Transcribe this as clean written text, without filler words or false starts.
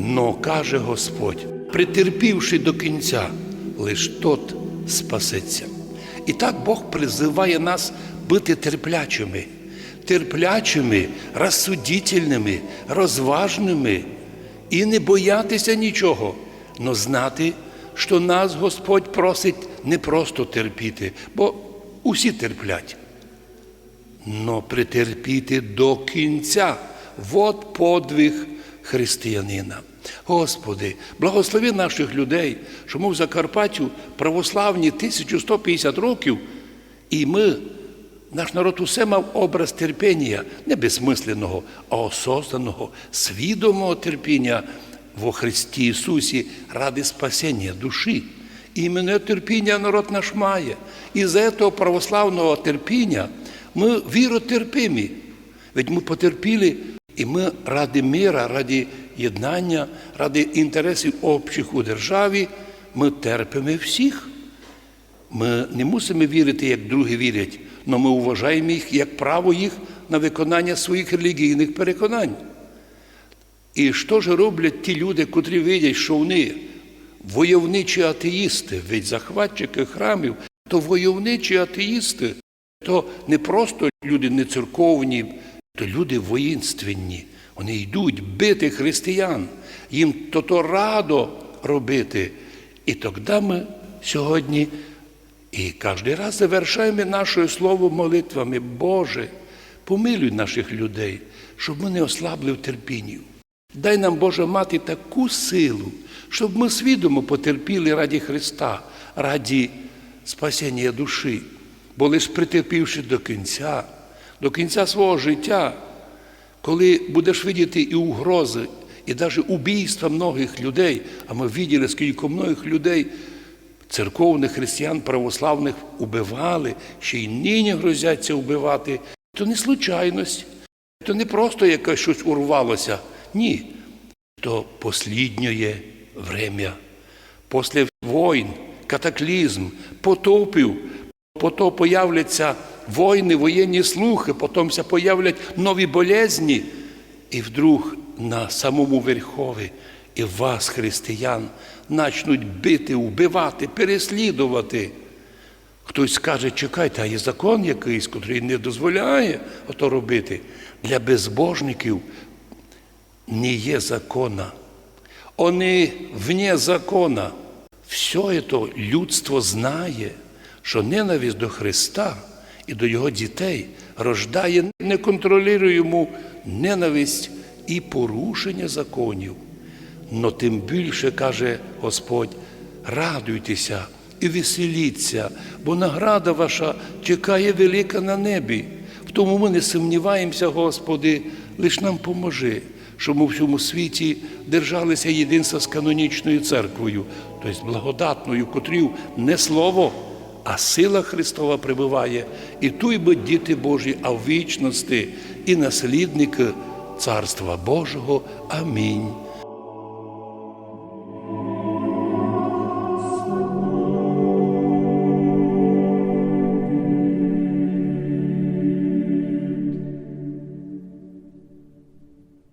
Но, каже Господь, притерпівши до кінця, лиш тот спасеться. І так Бог призиває нас бути терплячими, розсудительними, розважними і не боятися нічого, но знати, що нас Господь просить не просто терпіти, бо усі терплять, но притерпіти до кінця. Вот подвиг християнина. Господи, благослови наших людей, що ми в Закарпаттю православні 1150 років, і наш народ усе мав образ терпіння, не безсмисленого, а осознаного, свідомого терпіння во Христі Ісусі ради спасення душі. І іменно терпіння народ наш має. І за цього православного терпіння ми віротерпимі. Ведь ми потерпіли, і ми ради мира, ради єднання, ради інтересів общих у державі, ми терпимо всіх. Ми не мусимо вірити, як другі вірять, але ми вважаємо їх як право їх на виконання своїх релігійних переконань. І що ж роблять ті люди, котрі видять, що вони войовничі атеїсти, ведь захватчики храмів, то войовничі атеїсти, то не просто люди нецерковні, то люди воїнственні. Вони йдуть бити християн, їм то радо робити. І тоді ми сьогодні і кожен раз завершаємо наше слово молитвами: Боже, помилуй наших людей, щоб ми не ослабли в терпінні. Дай нам, Боже, мати таку силу, щоб ми свідомо потерпіли раді Христа, раді спасення душі. Бо лише притерпівши до кінця свого життя, коли будеш видіти і угрози, і навіть убійства многих людей, а ми бачили, скільки многих людей, церковних християн, православних, убивали, ще й нині грозяться убивати, то не случайність, то не просто якось щось урвалося. Ні, то посліднє время. Після війн, катаклізм, потопів, потім появляться війни, воєнні слухи, потім появлять нові болезні. І вдруг на самому верхові і вас, християн, почнуть бити, вбивати, переслідувати. Хтось скаже: чекайте, а є закон якийсь, який не дозволяє ото робити. Для безбожників не є закона. Вони вне закона. Все це людство знає, що ненависть до Христа і до Його дітей рождає неконтролюємо ненависть і порушення законів. Но тим більше, каже Господь, радуйтеся і веселіться, бо награда ваша чекає велика на небі. В тому ми не сумніваємося, Господи, лиш нам поможи, щоб ми в цьому світі держалися єдинства з канонічною церквою, тобто благодатною, котрів не слово, а сила Христова прибуває. І туй би діти Божі, а в вічності і наслідники Царства Божого. Амінь.